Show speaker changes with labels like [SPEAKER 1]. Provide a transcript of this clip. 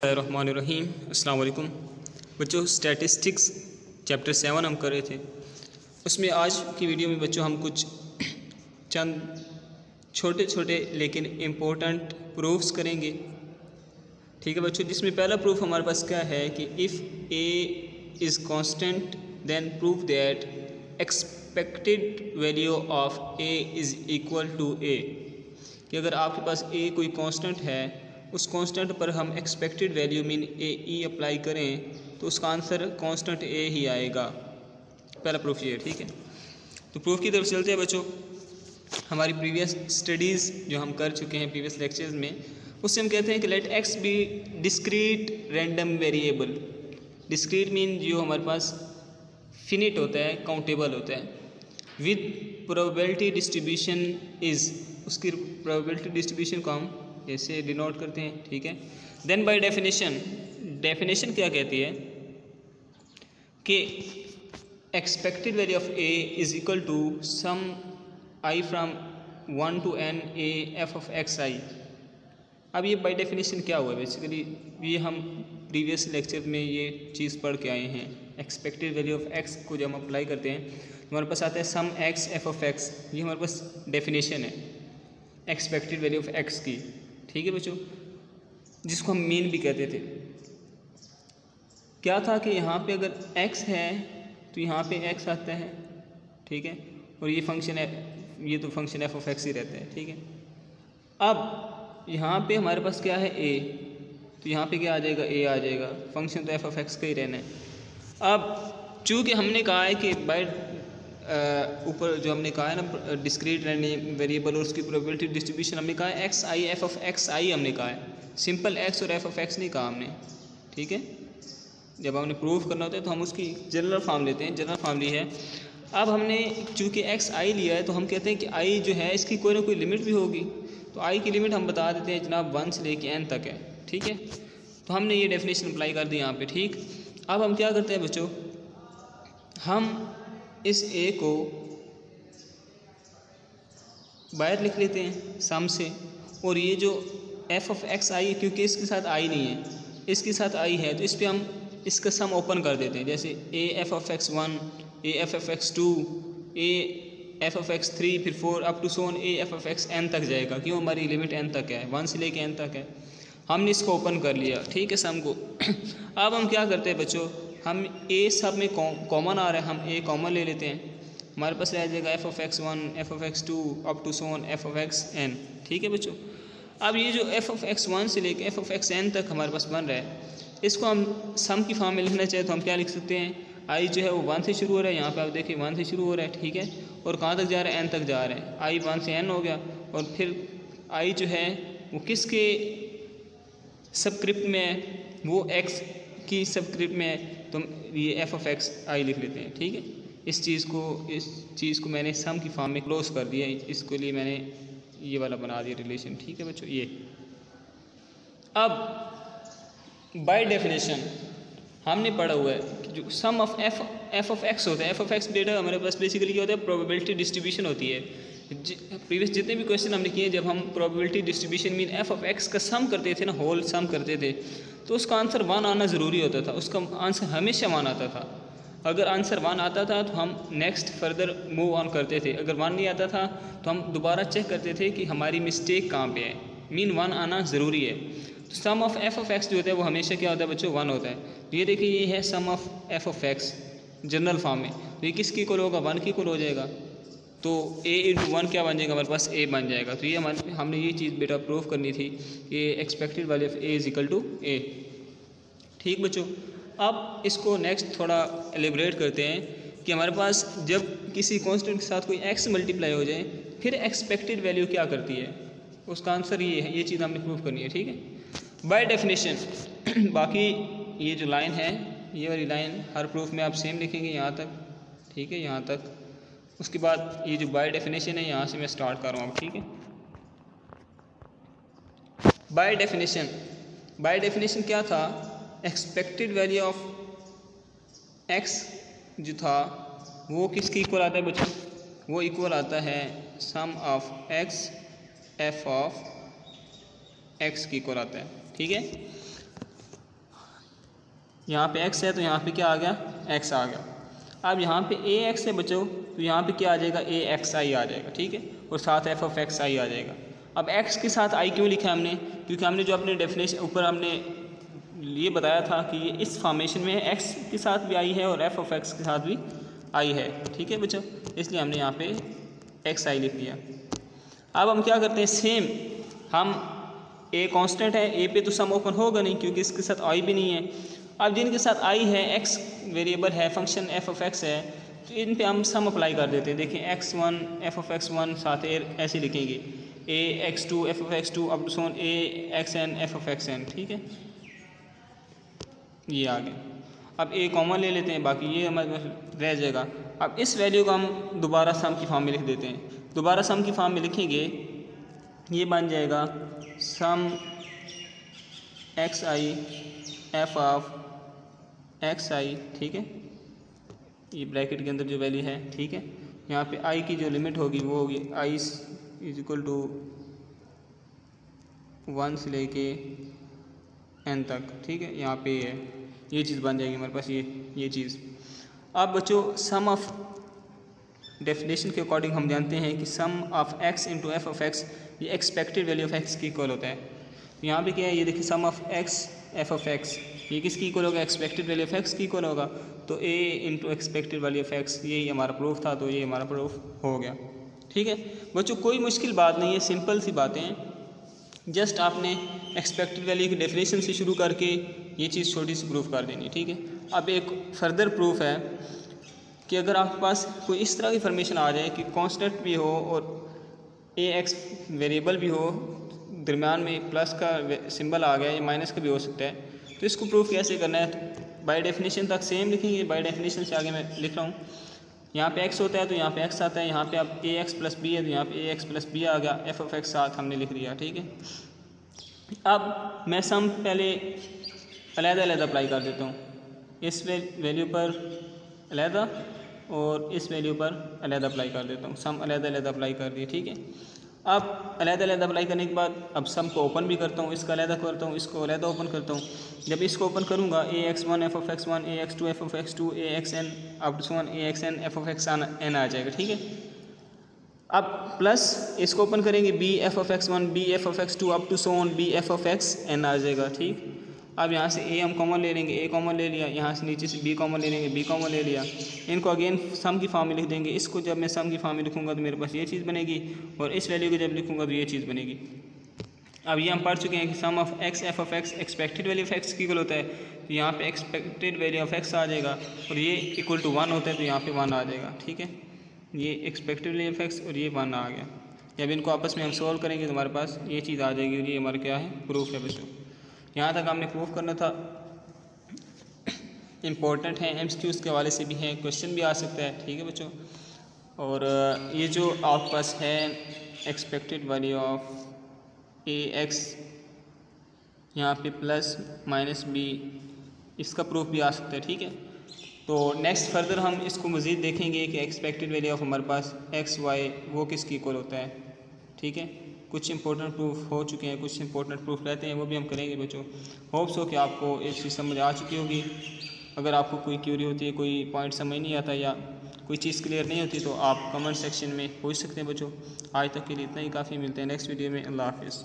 [SPEAKER 1] रहमानिर्रहीम। अस्सलाम वालेकुम बच्चों, स्टैटिस्टिक्स चैप्टर 7 हम कर रहे थे। उसमें आज की वीडियो में बच्चों हम कुछ चंद छोटे छोटे लेकिन इम्पोर्टेंट प्रूफ्स करेंगे। ठीक है बच्चों, जिसमें पहला प्रूफ हमारे पास क्या है कि if A is constant then prove that expected value of A is equal to A. कि अगर आपके पास ए कोई कांस्टेंट है, उस कांस्टेंट पर हम एक्सपेक्टेड वैल्यू मीन ए ई अप्लाई करें तो उसका आंसर कांस्टेंट ए ही आएगा। पहला प्रूफ ये है। ठीक है, तो प्रूफ की तरफ चलते हैं बच्चों। हमारी प्रीवियस स्टडीज़ जो हम कर चुके हैं प्रीवियस लेक्चर्स में, उससे हम कहते हैं कि let x be discrete random variable. Discrete mean जो हमारे पास फिनिट होता है, काउंटेबल होता है, विद प्रोबेबिलिटी डिस्ट्रीब्यूशन इज़, उसकी प्रोबेबिलिटी डिस्ट्रीब्यूशन को हम ऐसे डिनोट करते हैं। ठीक है, देन बाय डेफिनेशन, डेफिनेशन क्या कहती है कि expected value of A is equal to sum i from 1 to n A f of x i. अब ये बाय डेफिनेशन क्या हुआ? बेसिकली ये हम प्रीवियस लेक्चर में ये चीज़ पढ़ के आए हैं। एक्सपेक्टेड वैल्यू ऑफ एक्स को जब हम अप्लाई करते हैं तो हमारे पास आता है सम एक्स एफ ऑफ एक्स। ये हमारे पास डेफिनेशन है एक्सपेक्टेड वैल्यू ऑफ एक्स की। ठीक है बच्चों, जिसको हम मीन भी कहते थे। क्या था कि यहाँ पे अगर x है तो यहाँ पे x आता है। ठीक है, और ये फंक्शन है, ये तो फंक्शन f ऑफ x ही रहता है। ठीक है, अब यहाँ पे हमारे पास क्या है a, तो यहाँ पे क्या आ जाएगा? a आ जाएगा। फंक्शन तो f ऑफ x का ही रहना है। अब चूँकि हमने कहा है कि बाय ऊपर जो हमने कहा है ना डिस्क्रीट रैंडम वेरिएबल और उसकी प्रोबेबिलिटी डिस्ट्रीब्यूशन, हमने कहा है x i f of x i हमने कहा है, सिंपल एक्स और एफ ऑफ एक्स नहीं कहा हमने। ठीक है, जब हमने प्रूफ करना होता है तो हम उसकी जनरल फॉर्म लेते हैं। जनरल फॉर्म ली है। अब हमने चूँकि एक्स आई लिया है तो हम कहते हैं कि आई जो है इसकी कोई ना कोई लिमिट भी होगी। तो आई की लिमिट हम बता देते हैं जनाब 1 से लेके n तक है। ठीक है, तो हमने ये डेफिनेशन अप्लाई कर दी यहाँ पे। ठीक, अब हम क्या करते हैं बच्चों, हम इस a को बाहर लिख लेते हैं सम से, और ये जो f ऑफ एक्स आई, क्योंकि इसके साथ आई नहीं है, इसके साथ आई है, तो इस पर हम इसका सम ओपन कर देते हैं। जैसे a f of x 1, a f of x 2, a f of x 3, फिर 4 up to so on a f of x n तक जाएगा। क्यों? हमारी लिमिट n तक है, 1 से लेके n तक है। हमने इसको ओपन कर लिया। ठीक है, सम को। अब हम क्या करते हैं बच्चों, हम a सब में कॉमन आ रहा है, हम a कॉमन ले लेते हैं। हमारे पास रह जाएगा f of x 1, f of x 2 up to so on f of x n। ठीक है बच्चों, अब ये जो एफ ऑफ एक्स 1 से लेकर एफ ऑफ एक्स n तक हमारे पास बन रहा है, इसको हम सम की फॉर्म में लिखना चाहे तो हम क्या लिख सकते हैं? आई जो है वो 1 से शुरू हो रहा है, यहाँ पे आप देखिए 1 से शुरू हो रहा है। ठीक है, और कहाँ तक जा रहा है? n तक जा रहा है। आई 1 से n हो गया, और फिर आई जो है वो किसके सबस्क्रिप्ट में है? वो x की सबस्क्रिप्ट में है, तो ये एफ ऑफ एक्स आई लिख लेते हैं। ठीक है, इस चीज़ को मैंने सम की फॉर्म में क्लोज कर दिया, इसके लिए मैंने ये वाला बना दिया रिलेशन। ठीक है बच्चों, ये अब बाय डेफिनेशन हमने पढ़ा हुआ है कि जो सम ऑफ एफ ऑफ एक्स होता है, एफ ऑफ एक्स बेटा हमारे पास बेसिकली क्या होता है? प्रोबेबिलिटी डिस्ट्रीब्यूशन होती है। प्रीवियस जितने भी क्वेश्चन हमने किए, जब हम probability distribution mean F of x का सम करते थे ना, होल सम करते थे, तो उसका आंसर 1 आना ज़रूरी होता था। उसका आंसर हमेशा 1 आता था। अगर आंसर 1 आता था तो हम नेक्स्ट फर्दर मूव ऑन करते थे। अगर 1 नहीं आता था तो हम दोबारा चेक करते थे कि हमारी मिस्टेक कहाँ पे है। मीन 1 आना ज़रूरी है। तो सम ऑफ एफ ऑफ एक्स जो होता है वो हमेशा क्या होता है बच्चों? 1 होता है। तो ये देखिए, ये है sum of f of x general form में। तो ये किसकी इक्वल होगा? 1 की इक्वल हो जाएगा। तो a इंटू 1 क्या बन जाएगा? हमारे पास a बन जाएगा। तो ये हमने ये चीज़ बेटा प्रूफ करनी थी कि expected value of a is equal to a। ठीक बच्चों, अब इसको नेक्स्ट थोड़ा एलिब्रेट करते हैं कि हमारे पास जब किसी कांस्टेंट के साथ कोई x मल्टीप्लाई हो जाए फिर एक्सपेक्टेड वैल्यू क्या करती है, उसका आंसर ये है। ये चीज़ हमने प्रूफ करनी है। ठीक है, बाय डेफिनेशन बाकी ये जो लाइन है, ये वाली लाइन हर प्रूफ में आप सेम लिखेंगे यहाँ तक। ठीक है, यहाँ तक। उसके बाद ये जो बाय डेफिनेशन है, यहाँ से मैं स्टार्ट कर रहा हूँ। ठीक है, बाय डेफिनेशन क्या था? एक्सपेक्टेड वैल्यू ऑफ एक्स जो था वो किसकी इक्वल आता है बच्चों? वो इक्वल आता है sum of x f of x की इक्वल आता है। ठीक है, यहाँ पे x है तो यहाँ पे क्या आ गया, x आ गया। अब यहाँ पे ax है बच्चों, तो यहाँ पे क्या आ जाएगा, axi आ जाएगा, ठीक है, और साथ f ऑफ x i आ जाएगा। अब x के साथ i क्यों लिखा है हमने, क्योंकि हमने जो अपने डेफिनेशन ऊपर हमने ये बताया था कि ये इस फॉर्मेशन में x के साथ भी i है और f ऑफ x के साथ भी i है, ठीक है बच्चों, इसलिए हमने यहाँ पे xi लिख दिया। अब हम क्या करते हैं, सेम हम a कांस्टेंट है, a पे तो सम ओपन होगा नहीं क्योंकि इसके साथ i भी नहीं है। अब जिनके साथ i है, x वेरिएबल है, फंक्शन f ऑफ x है, तो इन पे हम सम अप्लाई कर देते हैं। देखिए x1 f ऑफ x1 साथ ऐसे लिखेंगे a x2 f of x2 up to so on a xn f of xn, ठीक है, ये आ गया। अब a कॉमन ले लेते हैं, बाकी ये हमारे पास रह जाएगा। अब इस वैल्यू को हम दोबारा सम की फॉर्म में लिख देते हैं। दोबारा सम की फॉर्म में लिखेंगे, ये बन जाएगा सम xi f ऑफ xi, ठीक है, ये ब्रैकेट के अंदर जो वैल्यू है, ठीक है, यहाँ पे i की जो लिमिट होगी वो होगी i इज इक्वल टू 1 से लेके n तक, ठीक है, यहाँ पे है, ये चीज़ बन जाएगी हमारे पास, ये चीज़। अब बच्चों सम ऑफ डेफिनेशन के अकॉर्डिंग हम जानते हैं कि sum of x into f of x ये एक्सपेक्टेड वैल्यू ऑफ x की इक्वल होता है। यहाँ पे क्या है, ये देखिए sum of x f of x ये किसकी इक्वल होगा, एक्सपेक्टेड वैल्यू ऑफ x की इक्वल होगा, तो a into expected value of x यही हमारा प्रूफ था, तो ये हमारा प्रूफ हो गया, ठीक है बच्चों। कोई मुश्किल बात नहीं है, सिंपल सी बातें हैं, जस्ट आपने एक्सपेक्टेड वैल्यू की डेफिनेशन से शुरू करके ये चीज़ छोटी सी प्रूफ कर देनी, ठीक है। अब एक फर्दर प्रूफ है कि अगर आपके पास कोई इस तरह की फॉर्मेशन आ जाए कि कांस्टेंट भी हो और ax वेरिएबल भी हो, दरम्यान में प्लस का सिंबल आ गया या माइनस का भी हो सकता है, तो इसको प्रूफ कैसे करना है, तो बाय डेफिनेशन तक सेम लिखेंगे। बाय डेफिनेशन से आगे मैं लिख रहा हूँ, यहाँ पे x होता है तो यहाँ पे x आता है, यहाँ पे अब ax प्लस b है तो यहाँ पे ax प्लस b आ गया, f ऑफ x साथ हमने लिख दिया, ठीक है। अब मैं सम पहले अलग-अलग अप्लाई कर देता हूँ, इस वैल्यू पर अलग और इस वैल्यू पर अलग अप्लाई कर देता हूँ, सम अलग-अलग अप्लाई कर दिए, ठीक है। अब अलग-अलग अप्लाई करने के बाद अब सम को ओपन भी करता हूँ, इसका अलग करता हूँ, इसको अलग ओपन करता हूँ। जब इसको ओपन करूँगा ax1 f of x1 ax2 f of x2 axn up to one axn f of x n आ जाएगा, ठीक है। अब प्लस इसको ओपन करेंगे b f of x1 b f of x2 up to so on b f of x n आ जाएगा, ठीक। अब यहाँ से a हम कॉमन ले लेंगे, a कॉमन ले लिया, यहाँ से नीचे से b कॉमन ले लेंगे, b कॉमन ले लिया, इनको अगेन सम की फॉर्म में लिख देंगे। इसको जब मैं सम की फॉर्म में लिखूँगा तो मेरे पास ये चीज़ बनेगी और इस वैल्यू को जब लिखूँगा तो ये चीज़ बनेगी। अब ये हम पढ़ चुके हैं कि sum of x f of x expected value of x की इक्वल होता है, तो यहाँ पे एक्सपेक्टेड वैल्यू ऑफ x आ जाएगा और ये इक्वल टू 1 होता है तो यहाँ पे 1 आ जाएगा, ठीक है। ये एक्सपेक्टेड वैल्यू ऑफ x और ये 1 आ गया। जब इनको आपस में हम सॉल्व करेंगे तो हमारे पास ये चीज़ आ जाएगी और ये हमारा क्या है, प्रूफ है बच्चों। यहाँ तक हमने प्रूफ करना था, इम्पोर्टेंट है, MCQs के हवाले से भी है, क्वेश्चन भी आ सकता है, ठीक है बच्चों। और ये जो आपके पास है एक्सपेक्टेड वैल्यू ऑफ ax यहाँ पे प्लस माइनस b, इसका प्रूफ भी आ सकता है, ठीक है। तो नेक्स्ट फर्दर हम इसको मज़ीद देखेंगे कि एक्सपेक्टेड वैल्यू ऑफ हमारे पास x y वो किसकी इक्वल होता है, ठीक है। कुछ इंपॉर्टेंट प्रूफ हो चुके हैं, कुछ इंपॉर्टेंट प्रूफ रहते हैं, वो भी हम करेंगे बच्चों। होप्स हो कि आपको एक चीज़ समझ आ चुकी होगी। अगर आपको कोई क्यूरी होती है, कोई पॉइंट समझ नहीं आता या कोई चीज़ क्लियर नहीं होती तो आप कमेंट सेक्शन में पूछ सकते हैं बच्चों। आज तक के लिए इतना ही काफ़ी, मिलते हैं नेक्स्ट वीडियो में। अल्लाह हाफिज़।